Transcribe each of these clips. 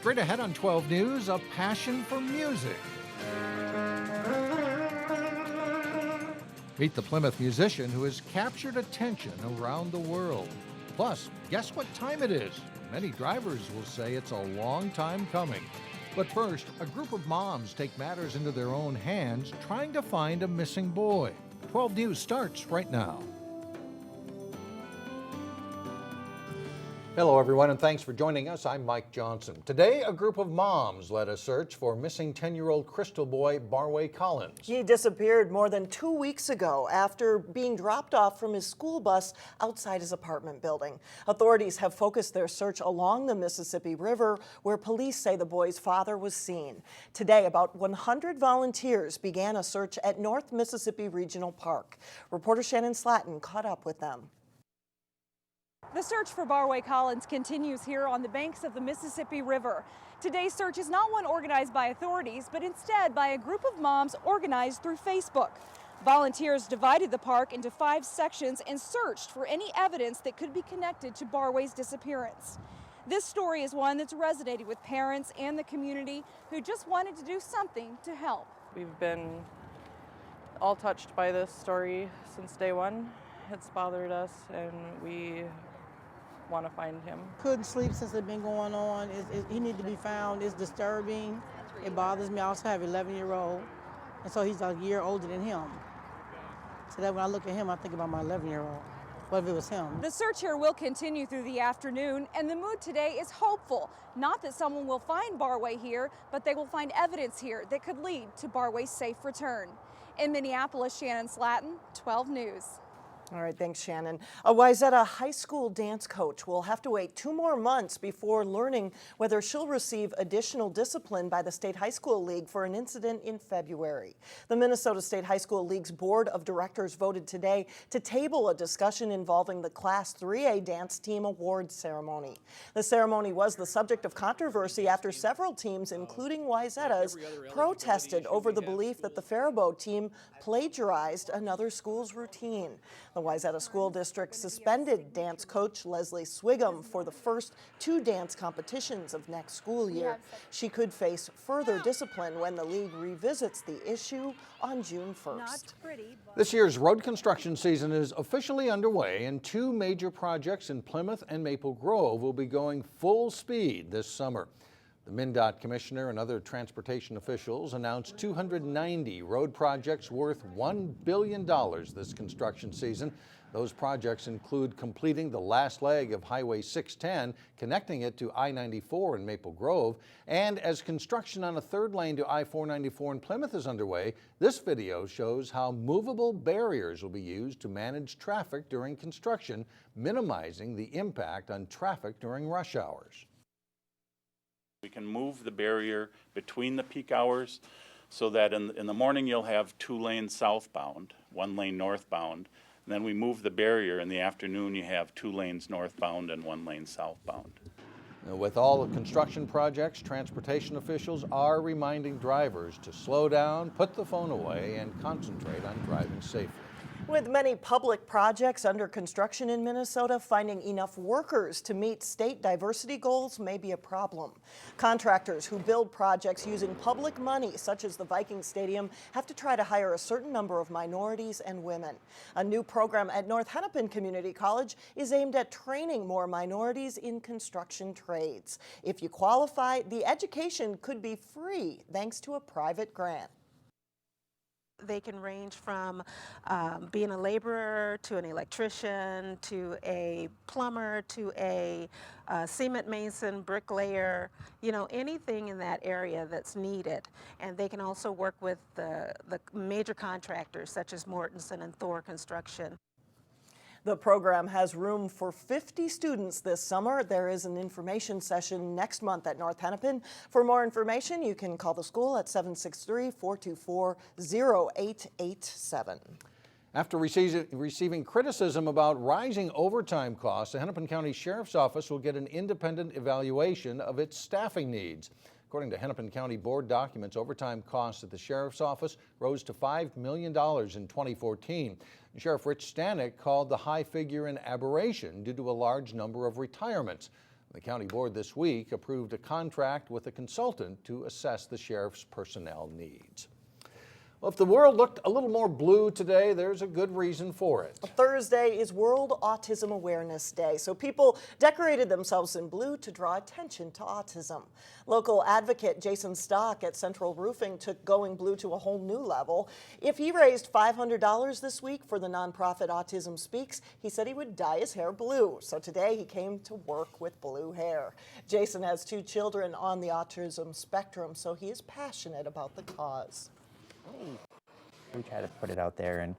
Straight ahead on 12 News, a passion for music. Meet the Plymouth musician who has captured attention around the world. Plus, guess what time it is? Many drivers will say it's a long time coming. But first, a group of moms take matters into their own hands, trying to find a missing boy. 12 News starts right now. Hello, everyone, and thanks for joining us. I'm Mike Johnson. Today, a group of moms led a search for missing 10-year-old Crystal boy Barway Collins. He disappeared more than 2 weeks ago after being dropped off from his school bus outside his apartment building. Authorities have focused their search along the Mississippi River, where police say the boy's father was seen. Today, about 100 volunteers began a search at North Mississippi Regional Park. Reporter Shannon Slatton caught up with them. The search for Barway Collins continues here on the banks of the Mississippi River. Today's search is not one organized by authorities, but instead by a group of moms organized through Facebook. Volunteers divided the park into 5 sections and searched for any evidence that could be connected to Barway's disappearance. This story is one that's resonated with parents and the community who just wanted to do something to help. We've been all touched by this story since day one. It's bothered us, and we want to find him. Couldn't sleep since it's been going on. He needs to be found. It's disturbing. It bothers me. I also have an 11-year-old, and so he's a year older than him. So that when I look at him, I think about my 11-year-old. What if it was him? The search here will continue through the afternoon, and the mood today is hopeful. Not that someone will find Barway here, but they will find evidence here that could lead to Barway's safe return. In Minneapolis, Shannon Slatton, 12 News. All right, thanks, Shannon. A Wayzata high school dance coach will have to wait 2 more months before learning whether she'll receive additional discipline by the State High School League for an incident in February. The Minnesota State High School League's Board of Directors voted today to table a discussion involving the Class 3A Dance Team Awards ceremony. The ceremony was the subject of controversy after several teams, including Wayzata's, protested over the belief that the Faribault team plagiarized another school's routine. The Wayzata School District suspended dance coach Leslie Swigum for the first 2 dance competitions of next school year. She could face further discipline when the league revisits the issue on June 1st. This year's road construction season is officially underway, and 2 major projects in Plymouth and Maple Grove will be going full speed this summer. The MnDOT commissioner and other transportation officials announced 290 road projects worth $1 billion this construction season. Those projects include completing the last leg of Highway 610, connecting it to I-94 in Maple Grove. And as construction on a 3rd lane to I-494 in Plymouth is underway, this video shows how movable barriers will be used to manage traffic during construction, minimizing the impact on traffic during rush hours. We can move the barrier between the peak hours so that in the morning you'll have 2 lanes southbound, 1 lane northbound. And then we move the barrier in the afternoon, you have 2 lanes northbound and 1 lane southbound. Now, with all the construction projects, transportation officials are reminding drivers to slow down, put the phone away, and concentrate on driving safely. With many public projects under construction in Minnesota, finding enough workers to meet state diversity goals may be a problem. Contractors who build projects using public money, such as the Viking Stadium, have to try to hire a certain number of minorities and women. A new program at North Hennepin Community College is aimed at training more minorities in construction trades. If you qualify, the education could be free thanks to a private grant. They can range from being a laborer to an electrician to a plumber to a cement mason, bricklayer, anything in that area that's needed. And they can also work with the major contractors such as Mortensen and Thor Construction. The program has room for 50 students this summer. There is an information session next month at North Hennepin. For more information, you can call the school at 763-424-0887. After receiving criticism about rising overtime costs, the Hennepin County Sheriff's Office will get an independent evaluation of its staffing needs. According to Hennepin County Board documents, overtime costs at the Sheriff's Office rose to $5 million in 2014. Sheriff Rich Stanek called the high figure an aberration due to a large number of retirements. The county board this week approved a contract with a consultant to assess the sheriff's personnel needs. Well, if the world looked a little more blue today, there's a good reason for it. Thursday is World Autism Awareness Day, so people decorated themselves in blue to draw attention to autism. Local advocate Jason Stock at Central Roofing took going blue to a whole new level. If he raised $500 this week for the nonprofit Autism Speaks, he said he would dye his hair blue. So today he came to work with blue hair. Jason has 2 children on the autism spectrum, so he is passionate about the cause. We try to put it out there, and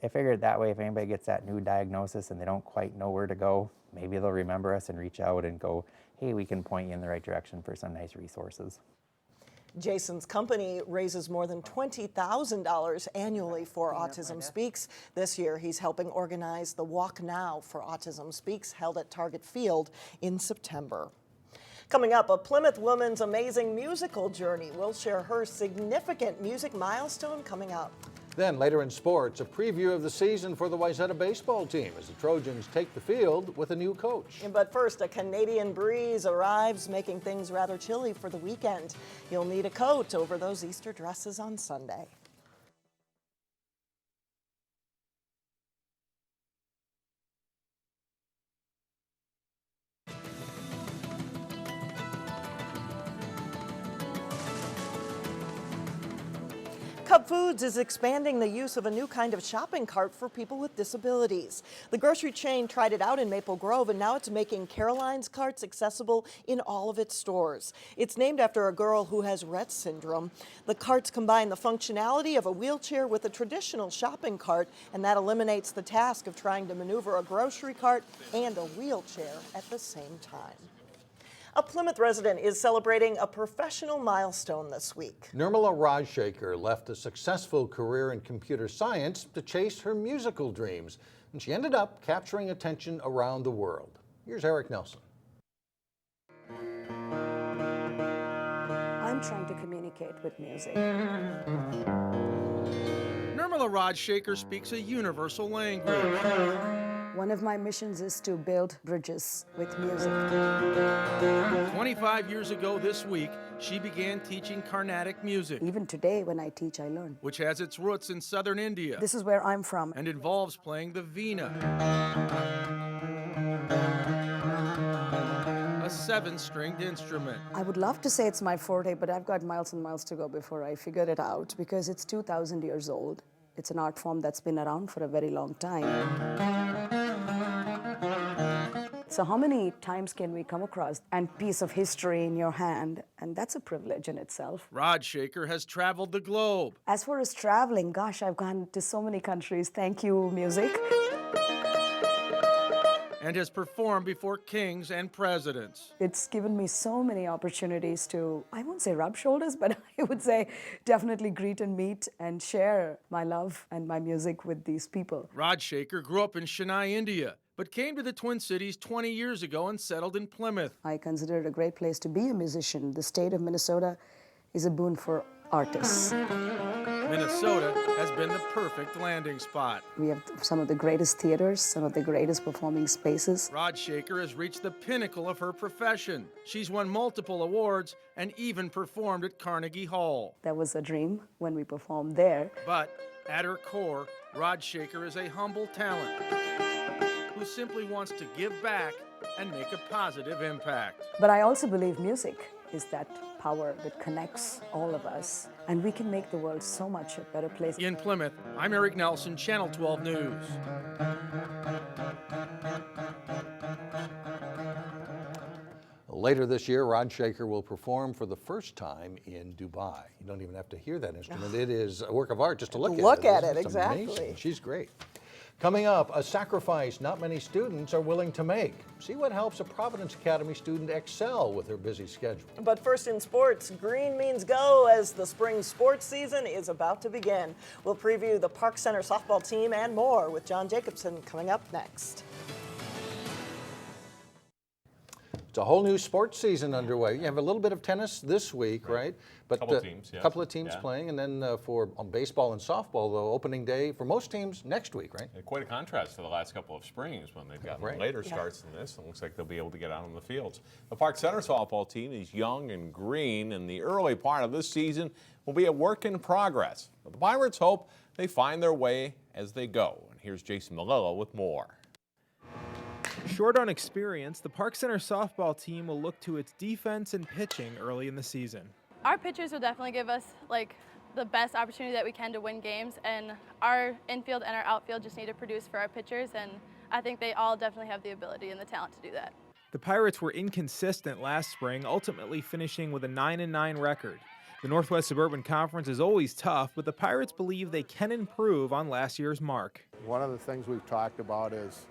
I figured that way if anybody gets that new diagnosis and they don't quite know where to go, maybe they'll remember us and reach out and go, hey, we can point you in the right direction for some nice resources. Jason's company raises more than $20,000 annually for Autism Speaks. This year, he's helping organize the Walk Now for Autism Speaks, held at Target Field in September. Coming up, a Plymouth woman's amazing musical journey. We'll share her significant music milestone coming up. Then later in sports, a preview of the season for the Wayzata baseball team as the Trojans take the field with a new coach. But first, a Canadian breeze arrives, making things rather chilly for the weekend. You'll need a coat over those Easter dresses on Sunday. Cub Foods is expanding the use of a new kind of shopping cart for people with disabilities. The grocery chain tried it out in Maple Grove, and now it's making Caroline's carts accessible in all of its stores. It's named after a girl who has Rett syndrome. The carts combine the functionality of a wheelchair with a traditional shopping cart, and that eliminates the task of trying to maneuver a grocery cart and a wheelchair at the same time. A Plymouth resident is celebrating a professional milestone this week. Nirmala Rajasekar left a successful career in computer science to chase her musical dreams, and she ended up capturing attention around the world. Here's Eric Nelson. I'm trying to communicate with music. Nirmala Rajasekar speaks a universal language. One of my missions is to build bridges with music. 25 years ago this week, she began teaching Carnatic music, Even today, when I teach, I learn. which has its roots in southern India This is where I'm from. and involves playing the veena, a 7-stringed instrument. I would love to say it's my forte, but I've got miles and miles to go before I figured it out, because it's 2,000 years old. It's an art form that's been around for a very long time. So how many times can we come across a piece of history in your hand? And that's a privilege in itself. Rajasekar has traveled the globe. As far as traveling, gosh, I've gone to so many countries. Thank you, music. And has performed before kings and presidents. It's given me so many opportunities to, I won't say rub shoulders, but I would say definitely greet and meet and share my love and my music with these people. Rajasekar grew up in Chennai, India, but came to the Twin Cities 20 years ago and settled in Plymouth. I consider it a great place to be a musician. The state of Minnesota is a boon for artists. Minnesota has been the perfect landing spot. We have some of the greatest theaters, some of the greatest performing spaces. Rajasekar has reached the pinnacle of her profession. She's won multiple awards and even performed at Carnegie Hall. That was a dream when we performed there. But at her core, Rajasekar is a humble talent who simply wants to give back and make a positive impact. But I also believe music is that power that connects all of us, and we can make the world so much a better place. In Plymouth, I'm Eric Nelson, Channel 12 News. Later this year, Rajasekar will perform for the first time in Dubai. You don't even have to hear that instrument. It is a work of art just to look at it. Look at it, It's exactly. amazing. She's great. Coming up, a sacrifice not many students are willing to make. See what helps a Providence Academy student excel with her busy schedule. But first in sports, green means go as the spring sports season is about to begin. We'll preview the Park Center softball team and more with John Jacobson coming up next. It's a whole new sports season underway. You have a little bit of tennis this week, right? But Couple teams, yes. couple of teams Yeah. playing, and then for baseball and softball, though, opening day for most teams next week, right? Quite a contrast to the last couple of springs when they've gotten Right. later starts than this. It looks like they'll be able to get out on the fields. The Park Center softball team is young and green, and the early part of this season will be a work in progress. But the Pirates hope they find their way as they go. And here's Jason Malillo with more. Short on experience, the Park Center softball team will look to its defense and pitching early in the season. Our pitchers will definitely give us the best opportunity that we can to win games, and our infield and our outfield just need to produce for our pitchers, and I think they all definitely have the ability and the talent to do that. The Pirates were inconsistent last spring, ultimately finishing with a 9-9 record. The Northwest Suburban Conference is always tough, but the Pirates believe they can improve on last year's mark. One of the things we've talked about is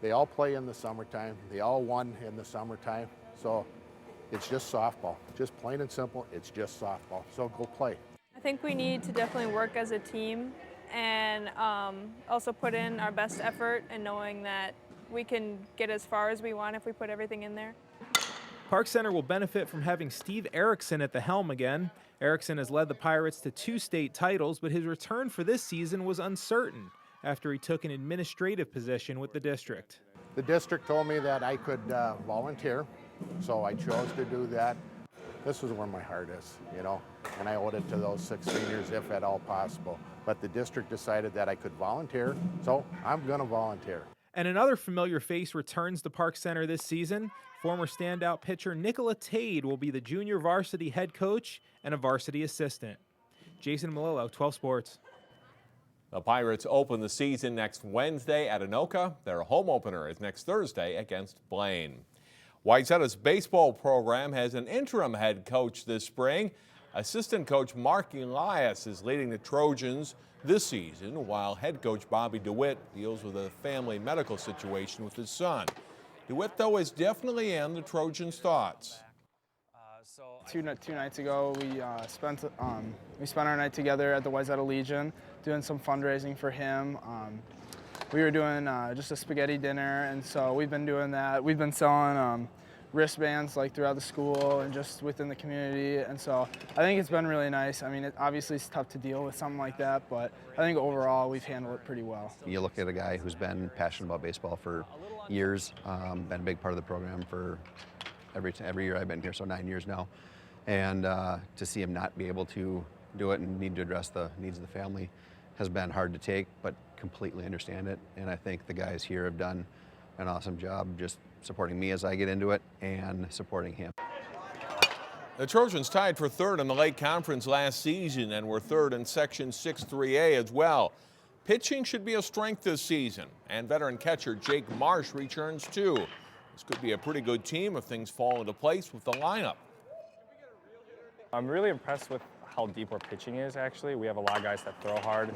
they all play in the summertime. They all won in the summertime. So it's just softball. Just plain and simple, it's just softball. So go play. I think we need to definitely work as a team and also put in our best effort and knowing that we can get as far as we want if we put everything in there. Park Center will benefit from having Steve Erickson at the helm again. Erickson has led the Pirates to 2 state titles, but his return for this season was uncertain after he took an administrative position with the district. The district told me that I could volunteer, so I chose to do that. This is where my heart is, and I owed it to those 6 seniors if at all possible. But the district decided that I could volunteer, so I'm going to volunteer. And another familiar face returns to Park Center this season. Former standout pitcher Nicola Tade will be the junior varsity head coach and a varsity assistant. Jason Malillo, 12 Sports. The Pirates open the season next Wednesday at Anoka. Their home opener is next Thursday against Blaine. Wayzata's baseball program has an interim head coach this spring. Assistant coach Mark Elias is leading the Trojans this season, while head coach Bobby DeWitt deals with a family medical situation with his son. DeWitt, though, is definitely in the Trojans' thoughts. Two nights ago, we spent our night together at the Wayzata Legion, doing some fundraising for him. We were doing just a spaghetti dinner, and so we've been doing that. We've been selling wristbands throughout the school and just within the community, and so I think it's been really nice. I mean, obviously it's tough to deal with something like that, but I think overall we've handled it pretty well. You look at a guy who's been passionate about baseball for years, been a big part of the program for every year I've been here, so 9 years now. And to see him not be able to do it and need to address the needs of the family has been hard to take, but completely understand it. And I think the guys here have done an awesome job just supporting me as I get into it and supporting him. The Trojans tied for 3rd in the Lake Conference last season and were 3rd in Section 6-3A as well. Pitching should be a strength this season, and veteran catcher Jake Marsh returns too. This could be a pretty good team if things fall into place with the lineup. I'm really impressed with how deep our pitching is, actually. We have a lot of guys that throw hard.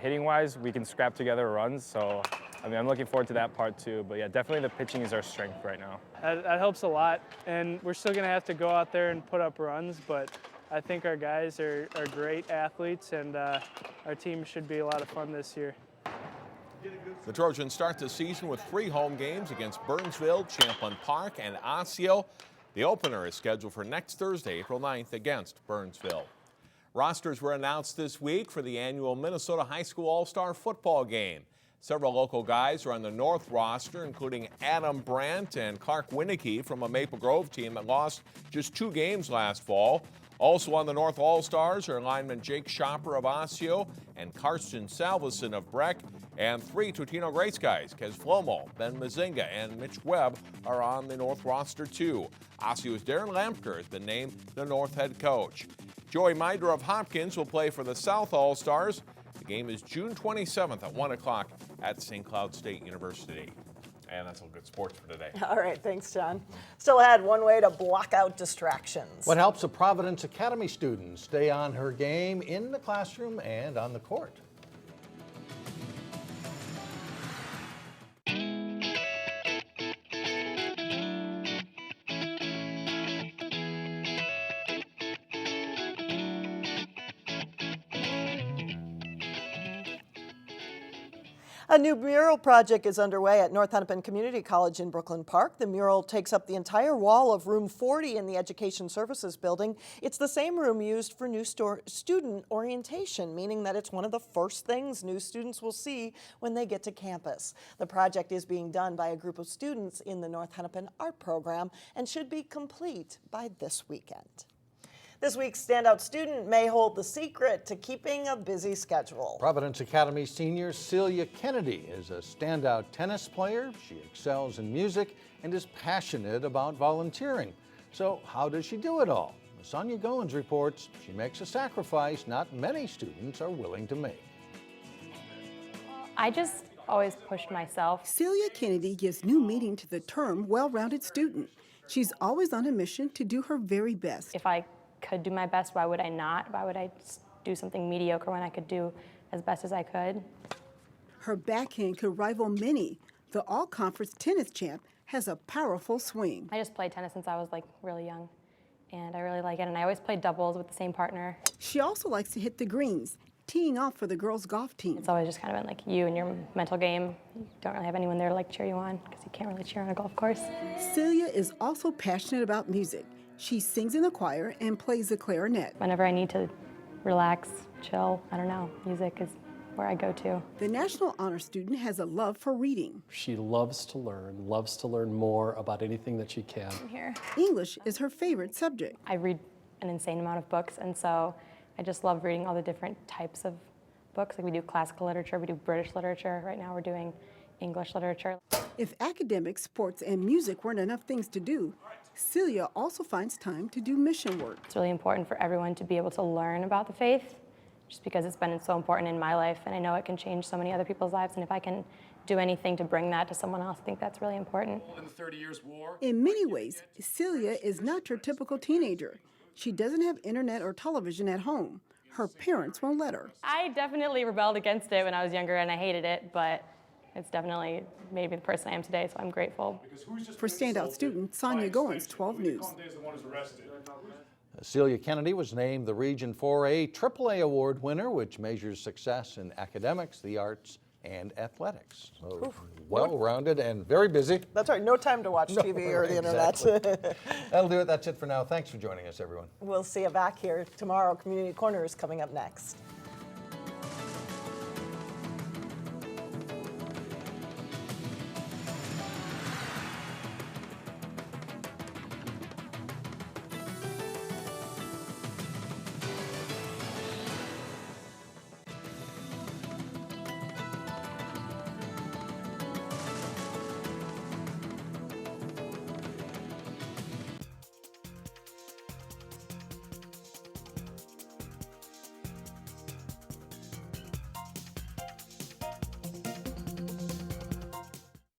Hitting-wise, we can scrap together runs, so I'm looking forward to that part too. But yeah, definitely the pitching is our strength right now. That helps a lot, and we're still going to have to go out there and put up runs, but I think our guys are great athletes, and our team should be a lot of fun this year. The Trojans start the season with 3 home games against Burnsville, Champlin Park, and Osseo. The opener is scheduled for next Thursday, April 9th, against Burnsville. Rosters were announced this week for the annual Minnesota High School All-Star Football Game. Several local guys are on the North roster, including Adam Brandt and Clark Winnicky from a Maple Grove team that lost just 2 games last fall. Also on the North All-Stars are lineman Jake Shopper of Osseo and Karsten Salveson of Breck, and 3 Totino Grace guys, Kez Flomo, Ben Mazinga, and Mitch Webb are on the North roster too. Osseo's Darren Lampker has been named the North head coach. Joey Mider of Hopkins will play for the South All-Stars. The game is June 27th at 1 o'clock at St. Cloud State University. And that's all good sports for today. All right, thanks, John. Still ahead, one way to block out distractions. What helps a Providence Academy student stay on her game in the classroom and on the court? A new mural project is underway at North Hennepin Community College in Brooklyn Park. The mural takes up the entire wall of room 40 in the Education Services building. It's the same room used for new student orientation, meaning that it's one of the first things new students will see when they get to campus. The project is being done by a group of students in the North Hennepin Art Program and should be complete by this weekend. This week's Standout student may hold the secret to keeping a busy schedule. Providence Academy senior Celia Kennedy is a standout tennis player. She excels in music and is passionate about volunteering. So how does she do it all? Sonia Goins reports she makes a sacrifice not many students are willing to make. I just always pushed myself. Celia Kennedy gives new meaning to the term well-rounded student. She's always on a mission to do her very best. If I could do my best, why would I not? Why would I just do something mediocre when I could do as best as I could? Her backhand could rival many. The all-conference tennis champ has a powerful swing. I just played tennis since I was really young, and I really like it, and I always played doubles with the same partner. She also likes to hit the greens, teeing off for the girls' golf team. It's always just kind of been you and your mental game. You don't really have anyone there to cheer you on, because you can't really cheer on a golf course. Celia is also passionate about music. She sings in the choir and plays the clarinet. Whenever I need to relax, chill, I don't know, music is where I go to. The National Honor Student has a love for reading. She loves to learn more about anything that she can. Here. English is her favorite subject. I read an insane amount of books, and so I just love reading all the different types of books. We do classical literature, we do British literature. Right now we're doing English literature. If academics, sports, and music weren't enough things to do, Celia also finds time to do mission work. It's really important for everyone to be able to learn about the faith, just because it's been so important in my life, and I know it can change so many other people's lives, and if I can do anything to bring that to someone else, I think that's really important. In the 30 Years' War. In many ways, Celia is not your typical teenager. She doesn't have internet or television at home. Her parents won't let her. I definitely rebelled against it when I was younger, and I hated it, but it's definitely made me the person I am today, so I'm grateful. For Standout student Sonia Goins, 12 News. Celia Kennedy was named the Region 4A AAA Award winner, which measures success in academics, the arts, and athletics. So well-rounded and very busy. That's right, no time to watch TV or the internet. That'll do it. That's it for now. Thanks for joining us, everyone. We'll see you back here tomorrow. Community Corner is coming up next.